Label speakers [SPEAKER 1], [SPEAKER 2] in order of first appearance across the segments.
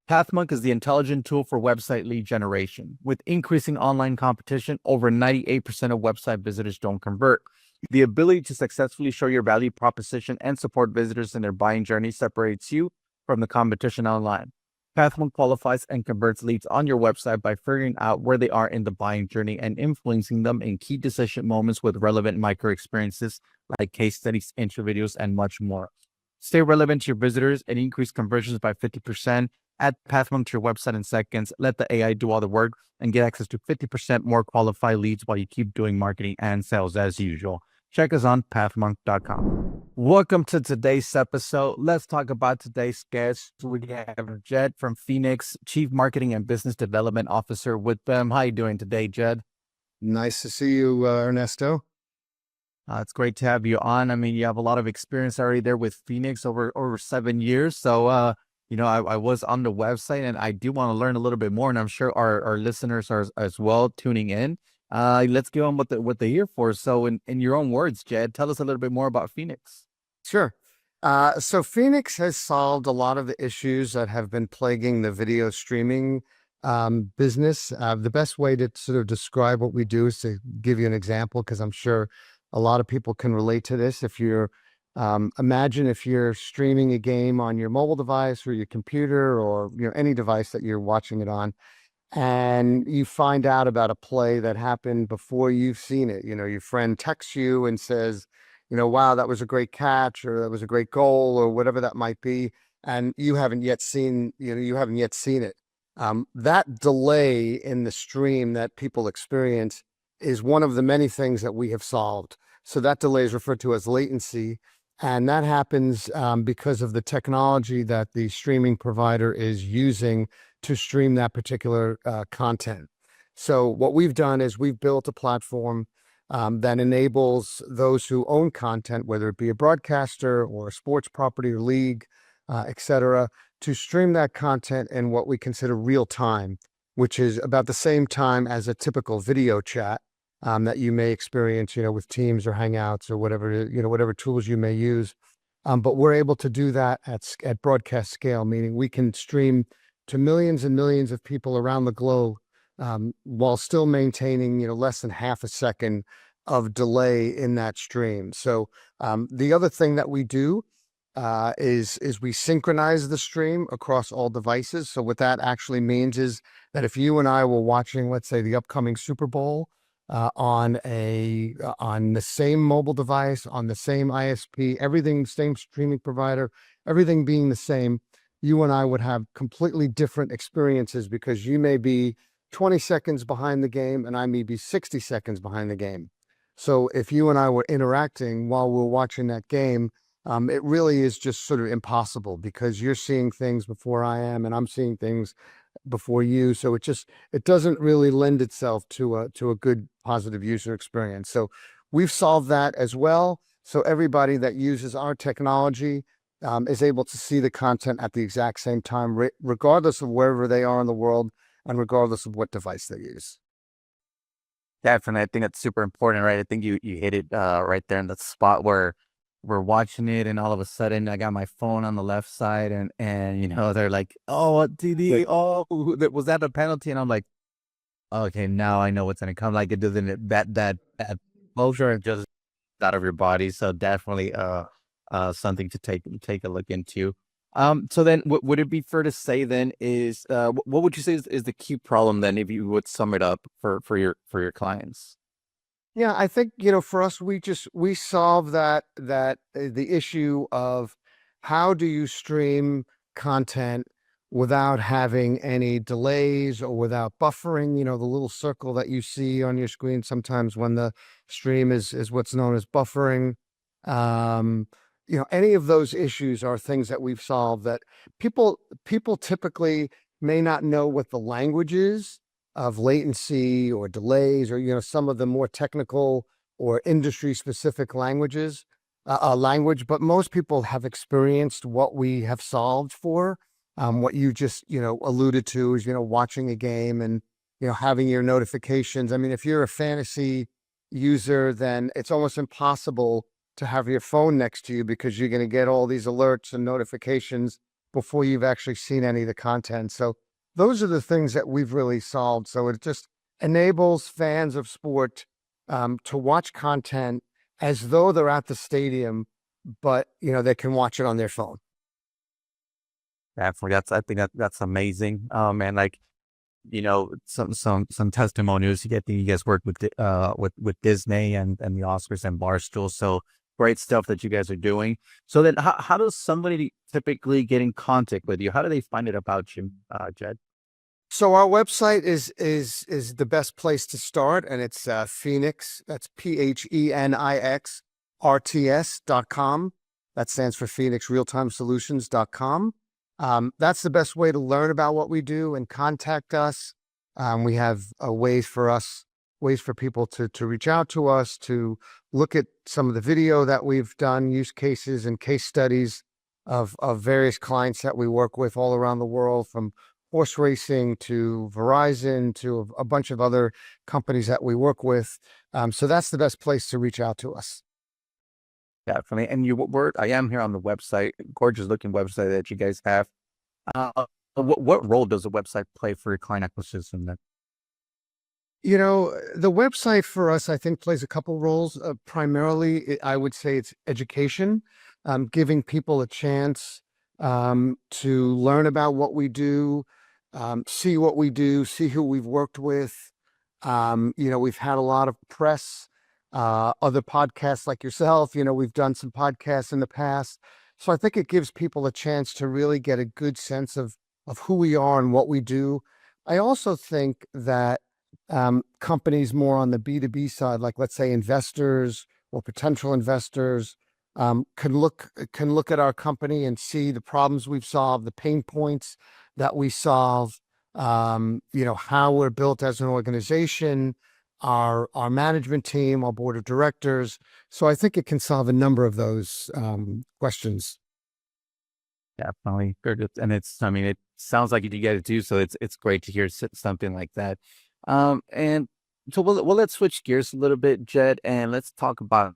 [SPEAKER 1] PathMonk is the intelligent tool for website lead generation. With increasing online competition, over 98% of website visitors don't convert. The ability to successfully show your value proposition and support visitors in their buying journey separates you from the competition online. PathMonk qualifies and converts leads on your website by figuring out where they are in the buying journey and influencing them in key decision moments with relevant micro experiences like case studies, intro videos, and much more. Stay relevant to your visitors and increase conversions by 50%. Add PathMonk to your website in seconds. Let the AI do all the work and get access to 50% more qualified leads while you keep doing marketing and sales as usual. Check us on pathmonk.com. Welcome to today's episode. Let's talk about today's guest. We have Jed from Phenix, Chief Marketing and Business Development Officer with them. How are you doing today, Jed?
[SPEAKER 2] Nice to see you, Ernesto.
[SPEAKER 1] It's great to have you on. I mean, you have a lot of experience already there with Phenix over 7 years. So, I was on the website and I do want to learn a little bit more. And I'm sure our listeners are as well tuning in. Let's give them what they're here for. So in your own words, Jed, tell us a little bit more about Phenix.
[SPEAKER 2] Sure. So Phenix has solved a lot of the issues that have been plaguing the video streaming business. The best way to sort of describe what we do is to give you an example, because I'm sure a lot of people can relate to this. If you're imagine if you're streaming a game on your mobile device or your computer or any device that you're watching it on, and you find out about a play that happened before you've seen it. Your friend texts you and says, wow, that was a great catch, or that was a great goal, or whatever that might be, and you haven't yet seen it. That delay in the stream that people experience is one of the many things that we have solved. So that delay is referred to as latency. And that happens because of the technology that the streaming provider is using to stream that particular content. So what we've done is we've built a platform that enables those who own content, whether it be a broadcaster or a sports property or league, etc., to stream that content in what we consider real time, which is about the same time as a typical video chat that you may experience, with Teams or Hangouts or whatever tools you may use. But we're able to do that at broadcast scale, meaning we can stream to millions and millions of people around the globe while still maintaining, less than half a second of delay in that stream. So the other thing that we do is we synchronize the stream across all devices. So what that actually means is that if you and I were watching, let's say, the upcoming Super Bowl on the same mobile device, on the same ISP, everything, same streaming provider, everything being the same, you and I would have completely different experiences, because you may be 20 seconds behind the game and I may be 60 seconds behind the game. So if you and I were interacting while we're watching that game, it really is just sort of impossible, because you're seeing things before I am and I'm seeing things before you. So it doesn't really lend itself to a good positive user experience. So we've solved that as well. So everybody that uses our technology is able to see the content at the exact same time, regardless of wherever they are in the world and regardless of what device they use.
[SPEAKER 1] Definitely. I think that's super important, right? I think you hit it right there in the spot where we're watching it and all of a sudden I got my phone on the left side and they're like, oh, what TD? Oh, was that a penalty? And I'm like, okay, now I know what's going to come. Like, it doesn't, that exposure and just out of your body. So definitely something to take a look into. So then would it be fair to say then is what would you say is the key problem then, if you would sum it up for your clients?
[SPEAKER 2] Yeah, I think, for us, we solve the issue of how do you stream content without having any delays or without buffering, the little circle that you see on your screen sometimes when the stream is what's known as buffering. Any of those issues are things that we've solved that people typically may not know what the language is of latency or delays, or some of the more technical or industry specific language, but most people have experienced what we have solved for. What you just alluded to is watching a game and having your notifications. I mean, if you're a fantasy user, then it's almost impossible to have your phone next to you, because you're going to get all these alerts and notifications before you've actually seen any of the content. So those are the things that we've really solved. So it just enables fans of sport to watch content as though they're at the stadium, but they can watch it on their phone.
[SPEAKER 1] Definitely. I think that's amazing. And like, some testimonials you guys work with Disney and the Oscars and Barstool. So great stuff that you guys are doing. So then how does somebody typically get in contact with you? How do they find it about you, Jed?
[SPEAKER 2] So our website is the best place to start, and it's Phenix. That's Phenix RTS.com. That stands for Phenix Realtime Solutions.com. That's the best way to learn about what we do and contact us. We have ways for people to reach out to us, to look at some of the video that we've done, use cases and case studies of various clients that we work with all around the world, from horse racing to Verizon to a bunch of other companies that we work with. So that's the best place to reach out to us.
[SPEAKER 1] Definitely. And I am here on the website, gorgeous looking website that you guys have. What role does the website play for your client acquisition then?
[SPEAKER 2] The website for us, I think, plays a couple roles. Primarily, I would say it's education, giving people a chance to learn about what we do, see what we do, see who we've worked with. We've had a lot of press, other podcasts like yourself. We've done some podcasts in the past. So I think it gives people a chance to really get a good sense of who we are and what we do. I also think that companies more on the B2B side, like let's say investors or potential investors, can look at our company and see the problems we've solved, the pain points that we solve, how we're built as an organization, our management team, our board of directors. So I think it can solve a number of those questions.
[SPEAKER 1] Definitely. And it sounds like you guys do. So it's great to hear something like that. And so let's switch gears a little bit, Jed, and let's talk about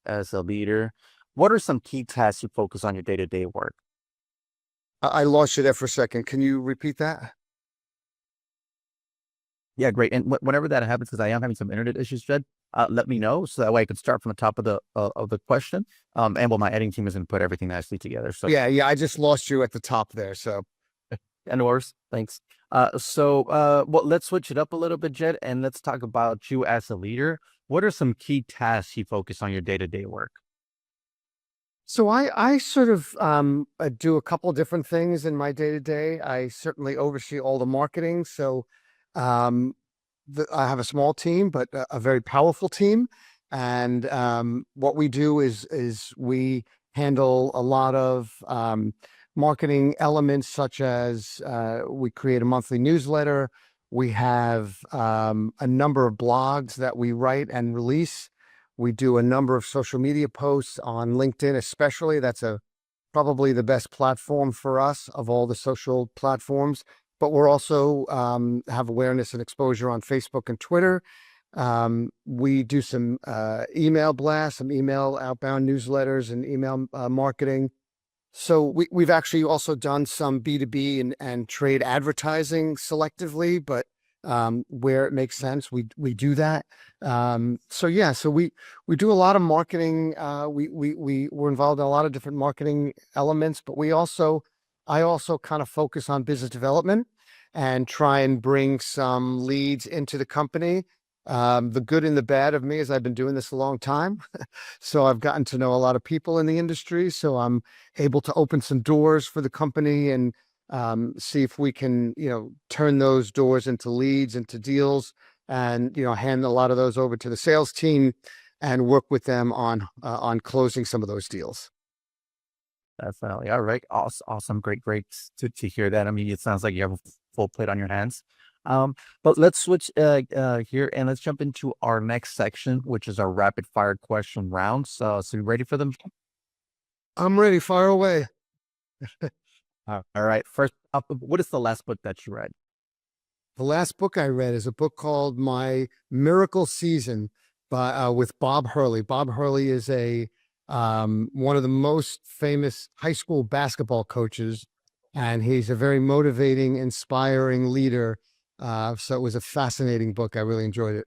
[SPEAKER 1] as a leader. What are some key tasks you focus on your day-to-day work?
[SPEAKER 2] I lost you there for a second. Can you repeat that?
[SPEAKER 1] Yeah, great. And whenever that happens, because I am having some internet issues, Jed, let me know so that way I can start from the top of the question. And my editing team is going to put everything nicely together. So
[SPEAKER 2] yeah, I just lost you at the top there. So,
[SPEAKER 1] and worse, thanks. Let's switch it up a little bit, Jed, and let's talk about you as a leader. What are some key tasks you focus on your day-to-day work?
[SPEAKER 2] So I sort of do a couple different things in my day to day. I certainly oversee all the marketing. So I have a small team, but a very powerful team. And what we do is we handle a lot of marketing elements, such as we create a monthly newsletter. We have a number of blogs that we write and release. We do a number of social media posts on LinkedIn, especially. That's probably the best platform for us of all the social platforms. But we're also have awareness and exposure on Facebook and Twitter. We do some email blasts, some email outbound newsletters and email marketing. So we've actually also done some B2B and trade advertising selectively, but where it makes sense, we do that. So we do a lot of marketing. We're involved in a lot of different marketing elements, but I also kind of focus on business development and try and bring some leads into the company. The good and the bad of me is I've been doing this a long time. So I've gotten to know a lot of people in the industry. So I'm able to open some doors for the company and see if we can, turn those doors into leads, into deals, and, hand a lot of those over to the sales team and work with them on closing some of those deals.
[SPEAKER 1] Definitely. All right. Awesome. Great to hear that. I mean, it sounds like you have a full plate on your hands. But let's switch here and let's jump into our next section, which is our rapid fire question round. So you ready for them?
[SPEAKER 2] I'm ready. Fire away.
[SPEAKER 1] All right. First up, what is the last book that you read?
[SPEAKER 2] The last book I read is a book called My Miracle Season with Bob Hurley. Bob Hurley is a one of the most famous high school basketball coaches, and he's a very motivating, inspiring leader. So it was a fascinating book. I really enjoyed it.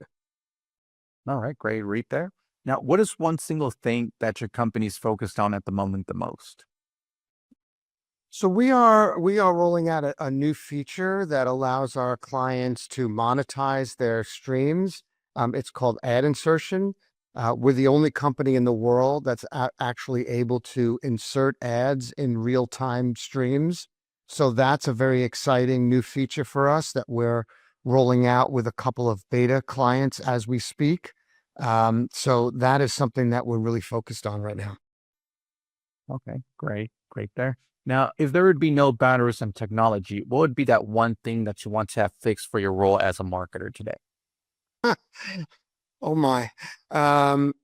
[SPEAKER 1] All right, great read there. Now, what is one single thing that your company's focused on at the moment the most?
[SPEAKER 2] So we are rolling out a new feature that allows our clients to monetize their streams. It's called ad insertion. We're the only company in the world that's actually able to insert ads in real-time streams. So that's a very exciting new feature for us that we're rolling out with a couple of beta clients as we speak. So that is something that we're really focused on right now.
[SPEAKER 1] Okay, great, great there. Now, if there would be no boundaries in technology, what would be that one thing that you want to have fixed for your role as a marketer today?
[SPEAKER 2] Oh my. Um,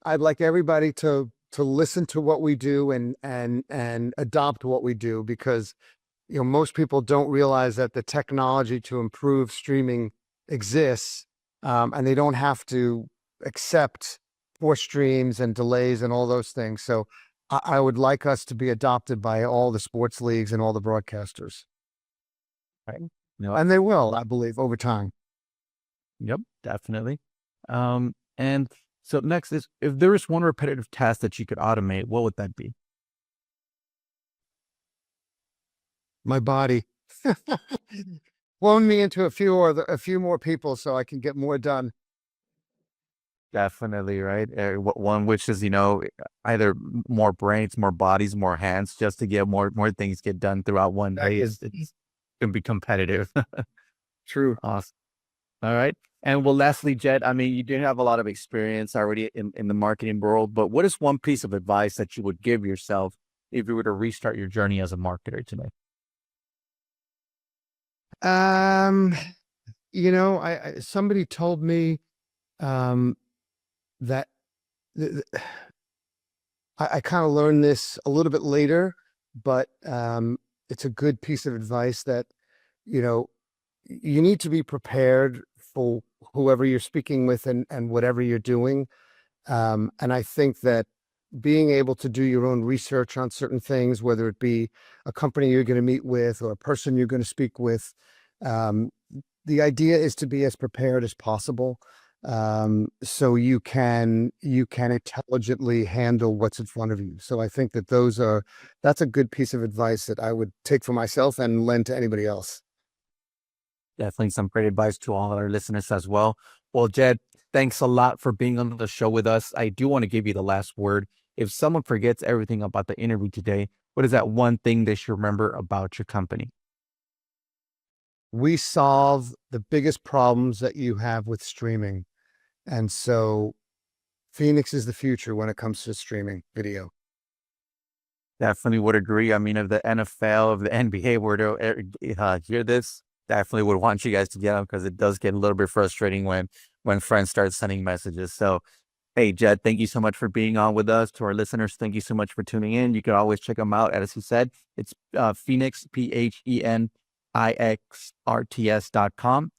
[SPEAKER 2] I'd like everybody to listen to what we do and adopt what we do, because most people don't realize that the technology to improve streaming exists, and they don't have to accept poor streams and delays and all those things. So I would like us to be adopted by all the sports leagues and all the broadcasters,
[SPEAKER 1] Right. No,
[SPEAKER 2] and they will, I believe, over time.
[SPEAKER 1] yep, definitely. And so next is, if there is one repetitive task that you could automate, what would that be?
[SPEAKER 2] My body. Clone me into a few more people so I can get more done.
[SPEAKER 1] Definitely, right? One which is, either more brains, more bodies, more hands, just to get more things get done throughout one day. It's gonna be competitive.
[SPEAKER 2] True.
[SPEAKER 1] Awesome. All right. And well, lastly, Jed, I mean, you do have a lot of experience already in the marketing world, but what is one piece of advice that you would give yourself if you were to restart your journey as a marketer today?
[SPEAKER 2] Um, I somebody told me um that th- th- I kind of learned this a little bit later, but it's a good piece of advice that you know you need to be prepared for whoever you're speaking with and whatever you're doing. And I think that being able to do your own research on certain things, whether it be a company you're going to meet with or a person you're going to speak with, um, the idea is to be as prepared as possible, so you can intelligently handle what's in front of you. So I think that that's a good piece of advice that I would take for myself and lend to anybody else.
[SPEAKER 1] Definitely some great advice to all our listeners as well. Well, Jed, thanks a lot for being on the show with us. I do want to give you the last word. If someone forgets everything about the interview today, what is that one thing they should remember about your company?
[SPEAKER 2] We solve the biggest problems that you have with streaming. And so Phoenix is the future when it comes to streaming video.
[SPEAKER 1] Definitely would agree. I mean, if the NFL, if the NBA were to hear this, definitely would want you guys to get them, because it does get a little bit frustrating when friends start sending messages. So, hey, Jed, thank you so much for being on with us. To our listeners, thank you so much for tuning in. You can always check them out. As he said, it's Phenix, PHENIXRTS.com.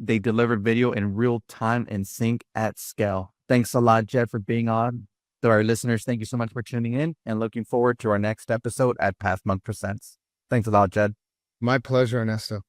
[SPEAKER 1] They deliver video in real time and sync at scale. Thanks a lot, Jed, for being on. To our listeners, thank you so much for tuning in, and looking forward to our next episode at Pathmonk Presents. Thanks a lot, Jed.
[SPEAKER 2] My pleasure, Ernesto.